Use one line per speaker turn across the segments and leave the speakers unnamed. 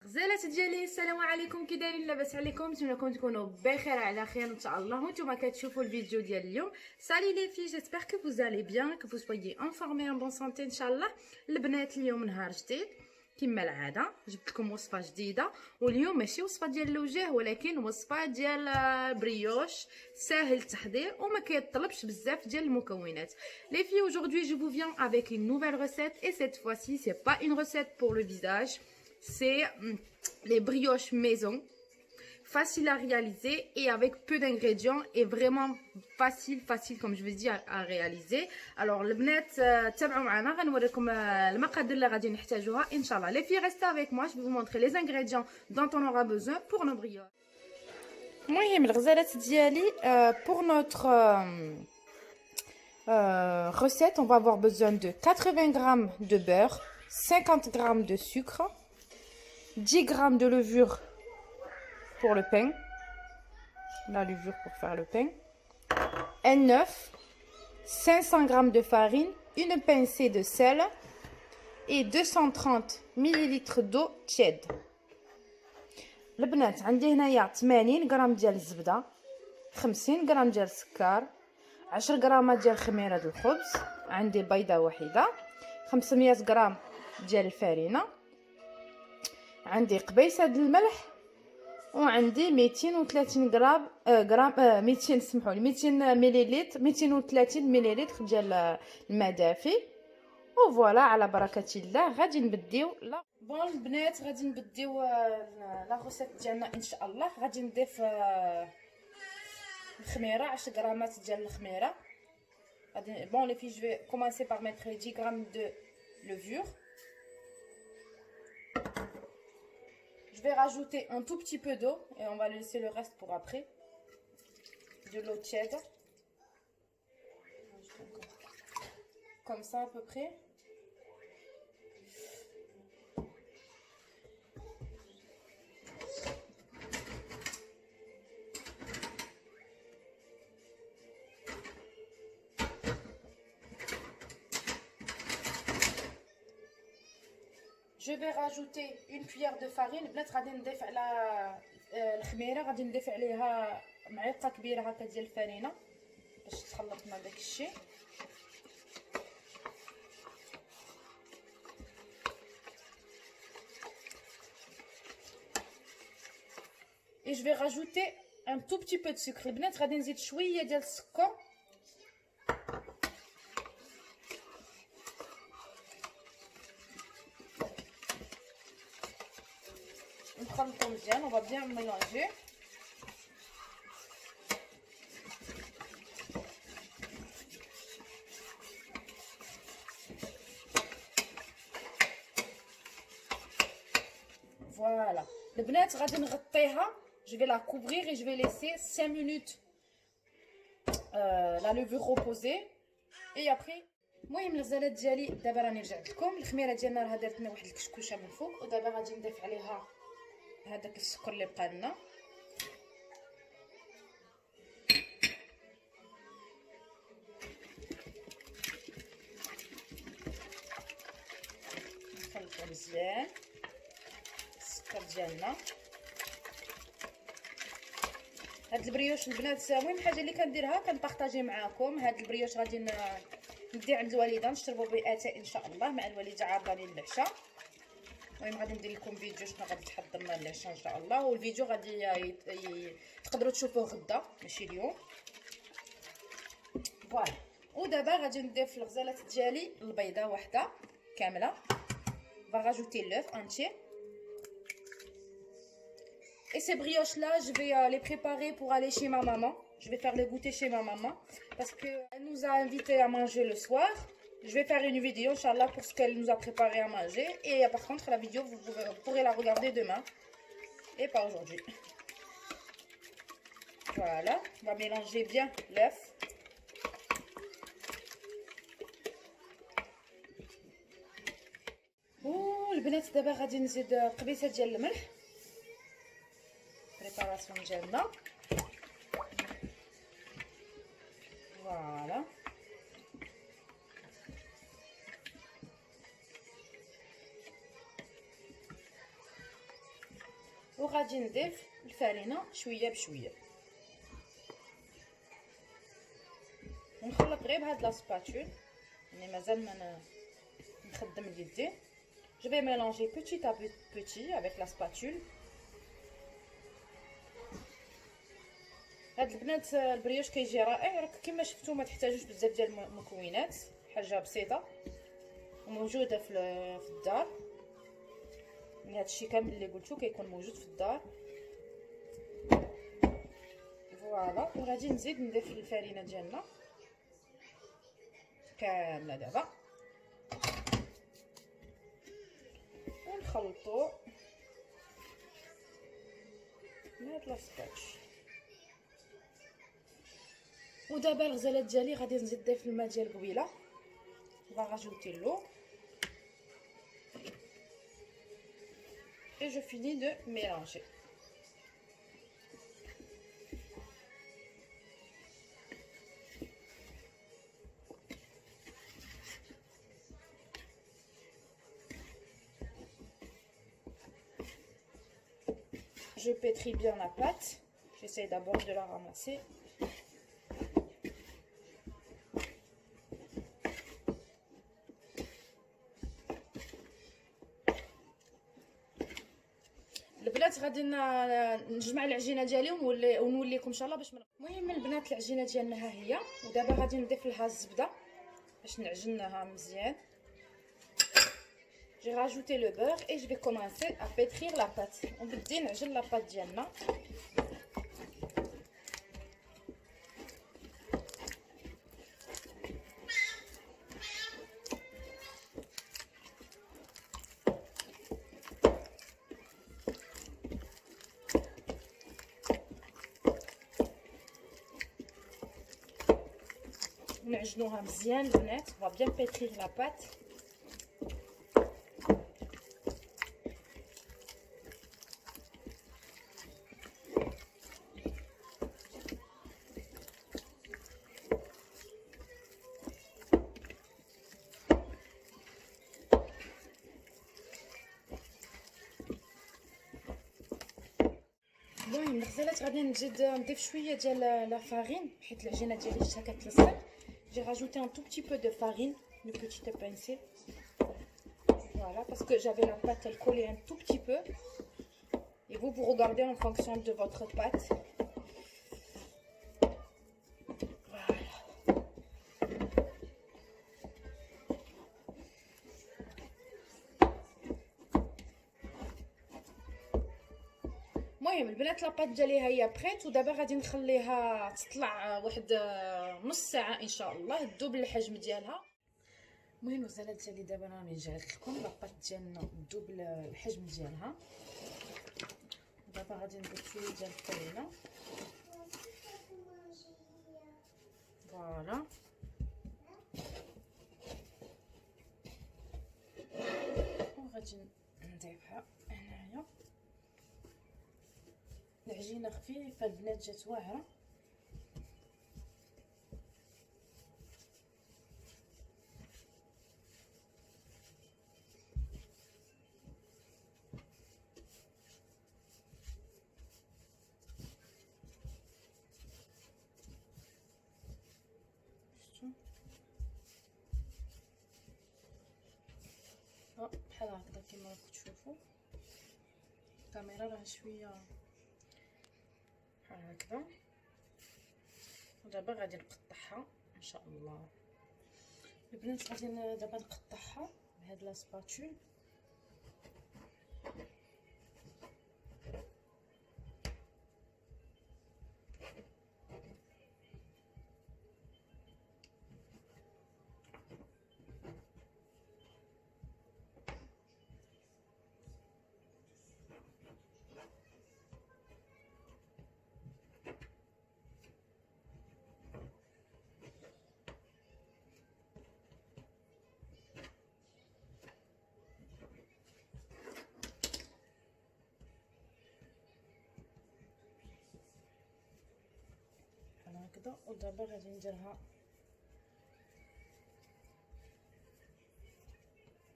غزالات ديالي، السلام عليكم. كي دايرين؟ لاباس عليكم؟ نتمنىكم تكونوا بخير على خير ان شاء الله. وانتم كتشوفوا الفيديو ديال اليوم. سالي لي في، جيسبر كو vous allez bien, que vous soyez en forme et en bonne santé ان شاء الله. البنات اليوم نهار جديد كما العاده، جبت لكم وصفه جديده، واليوم ماشي وصفه ديال الوجه ولكن وصفه ديال بريوش ساهل التحضير وما كيطلبش بزاف ديال المكونات. Les filles, aujourd'hui je vous viens avec une nouvelle recette et cette fois-ci c'est pas une recette pour le visage, c'est les brioches maison, facile à réaliser et avec peu d'ingrédients et vraiment facile comme je vous dis à réaliser. Alors البنات تابعوا معنا، غنوريكم المقادير اللي غادي نحتاجوها ان شاء الله. Les filles, restez avec moi, je vais vous montrer les ingrédients dont on aura besoin pour nos brioches. المهم الغزالات ديالي pour notre recette, on va avoir besoin de 80 g de beurre, 50 g de sucre, 10 g de levure pour le pain, la levure pour faire le pain, un œuf, 500 g de farine, une pincée de sel et 230 ml d'eau tiède. البنات عندي هنايا 80 غرام ديال الزبده، 50 غرام ديال السكر، 10 غرامات ديال خميره د الخبز، عندي بيضه واحده، 500 غرام ديال الفرينه، عندي قبيصه د الملح، وعندي 230 غرام 200 سمحوا لي 200 مليلتر 230 مليلتر ديال الماء دافي. وفوالا على بركه الله غادي نبديو. بون البنات غادي نبديو لا روسيت ديالنا ان شاء الله. غادي نضيف الخميره، 10 غرامات ديال الخميره. غادي بون لي في جو في كومونسي بار ميتر 10 غرام دو levure. Je vais rajouter un tout petit peu d'eau et on va laisser le reste pour après. De l'eau tiède. Comme ça à peu près. Je vais rajouter une cuillère de farine. البنات غادي نضيف على الخميره، غادي نضيف عليها معلقه كبيره هكا ديال الفرينه باش تخلط مع داك الشيء. Et je vais rajouter un tout petit peu de sucre. البنات غادي نزيد شويه ديال السكر. نخلطو مزيان، on va bien mélanger. Voilà. البنات غادي نغطيها. Je vais la couvrir et je vais laisser 5 minutes la levure reposer et après. المهم الغزالات ديالي دابا راني رجعت لكم. الخميره ديالنا راه دارت لنا واحد الكشكوشه من فوق، ودابا غادي نضيف عليها هذاك السكر اللي بقى لنا. نخلطو مزيان السكر ديالنا. هاد البريوش البنات المهم حاجه اللي كنديرها كنبارطاجي معاكم. هاد البريوش غادي ندي عند الوالده نشربوا باتاء ان شاء الله مع الوالده عارضاني للعشاء. المهم غادي ندير لكم فيديو شنو غادي تحضر لنا للعشاء ان شاء الله، والفيديو غادي تقدروا تشوفوه غدا ماشي اليوم. فوالا. ودابا غادي نضيف الغزالات ديالي البيضه واحده كامله. va rajouter l'œuf entier. Et ces brioches là je vais les préparer pour aller chez ma maman. Je vais faire les goûter chez ma maman parce que elle nous a invité à manger le soir. Je vais faire une vidéo inchallah pour ce qu'elle nous a préparé à manger, et par contre la vidéo vous pourrez la regarder demain et pas aujourd'hui. Voilà, on va mélanger bien l'œuf. البنات دابا غادي نزيد قبيصه ديال الملح. بريباراسيون ديالنا فوالا. وغادي نضيف الفرينه شويه بشويه ونخلط غير بهاد لا سباتول. يعني مازال ما نخدم اليدين. جو في ميلونجي بوتي ا بوتي افيك لا سباتول. هاد البنات البريوش كيجي رائع. راك كما شفتوا ما تحتاجوش بزاف ديال المكونات، حاجه بسيطه وموجوده في الدار. يعني هادشي كامل اللي قلتو كيكون موجود في الدار. فوالا وغادي نزيد نضيف الفرينه ديالنا كامله دابا ونخلطو بهاد لاصباتش. ودابا الغزالات ديالي غادي نزيد نضيف الماء ديال قبيله. va rajouter l'eau et je finis de mélanger. Je pétris bien la pâte. J'essaie d'abord de la ramasser. البنات غادي نجمع العجينه ديالي ونوليكم ان شاء الله باش المهم البنات العجينه ديالنا ها هي. ودابا غادي نضيف لها الزبده باش نعجنها مزيان. J'ai rajouté le beurre et je vais commencer à pétrir la pâte. ونبدي نعجن لا بات ديالنا. نعجنوها مزيان البنات. on va bien pétrir la pâte. المهم الغزالات غادي نزيد نضيف شويه ديال لا فارين حيت العجينه ديالي شتا كتلصق. J'ai rajouté un tout petit peu de farine, une petite pincée. Voilà, parce que j'avais la pâte, elle collait un tout petit peu. Et vous regardez en fonction de votre pâte. Voilà. المهم البنات لاباط ديالي ها هي بريت. ودابا غادي نخليها تطلع واحد نص ساعه ان شاء الله تذوب الحجم ديالها. المهم الغزالات ديالي دابا راني جعلت لكم لاباط ديالنا تذوب الحجم ديالها. دابا غادي نضيف شويه ديال الفرينه. فوالا وغادي نضيفها هنايا. العجينه خفيفه البنات جات واعره. بحال هكذا كما راكم تشوفوا. الكاميرا راه شويه بحال هكذا. ودابا غادي نقطعها ان شاء الله البنات. غادي دابا نقطعها بهاد لا سباتول. هكذا. ودابا غادي نديرها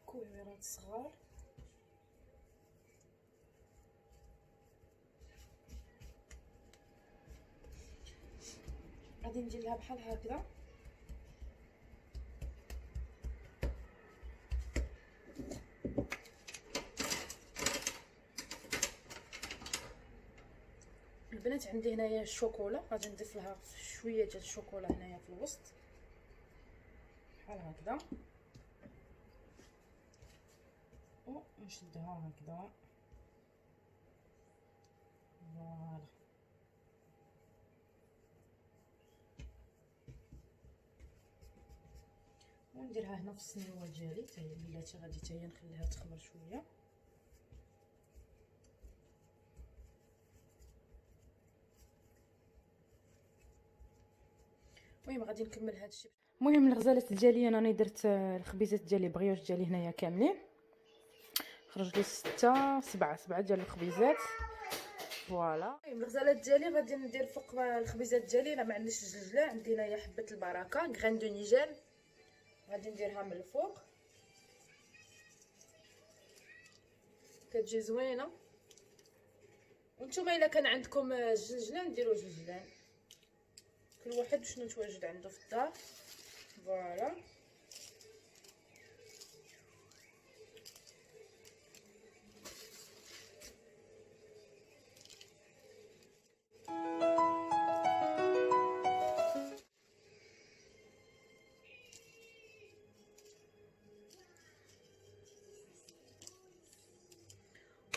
كويرات صغار. غادي ندير لها بحال هكذا. البنات عندي هنايا الشوكولا، غادي نضيف لها شويه ديال الشوكولا هنايا في الوسط بحال هكذا، ونشدها هكذا. فوالا ونديرها هنا في السنيوه ديالي حتى هي بلاتي، غادي حتى هي نخليها تخمر شويه. المهم غادي نكمل هذا الشيء. المهم الغزالات ديالي انا راني درت الخبيزات ديالي بريوش ديالي هنايا كاملين، خرج لي 7 ديال الخبيزات. فوالا المهم الغزالات ديالي غادي ندير فوق الخبيزات ديالي. انا ما عنديش الجلجله، عندي هنايا حبه البركه غران دو نيجر، غادي نديرها من الفوق كتجي زوينه. وانتم الا كان عندكم الجلجلان ديروا جلجلان، كل واحد شنو متواجد عنده في الدار. فوالا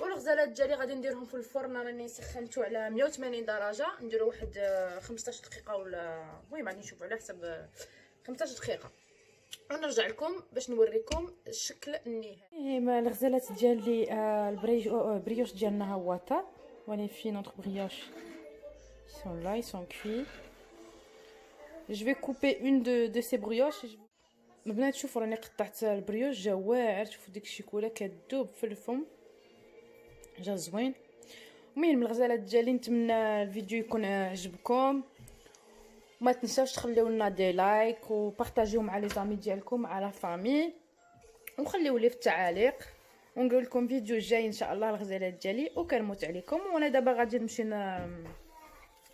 والغزالات ديالي غادي نديرهم في الفرن، راني سخنته على 180 درجه، نديرو واحد 15 دقيقه ولا المهم غادي نشوفوا على حسب 15 دقيقه ونرجع لكم باش نوريكم الشكل النهائي. الغزالات ديالي البريوش ديالنا ها هو طاب. ولي في نوتر بريوش sont là, ils sont cuits. Je vais couper une de ces brioches. البنات شوفوا راني قطعت البريوش، جا واعر، شوفوا ديك الشيكولا كتذوب في الفم، جا زوين. المهم الغزالات ديالي نتمنى الفيديو يكون عجبكم، وما تنساوش تخليو لنا دي لايك وبارطاجيو مع لي زامي ديالكم مع لا فامي، وخليو لي في التعاليق، ونقول لكم فيديو جاي ان شاء الله الغزالات ديالي. وكنموت عليكم، وانا دابا غادي نمشي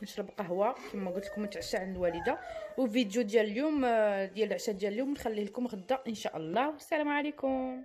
نشرب قهوه كما قلت لكم، نتعشى عند الوالده. وفيديو ديال اليوم ديال العشاء ديال اليوم نخليه لكم غدا ان شاء الله. والسلام عليكم.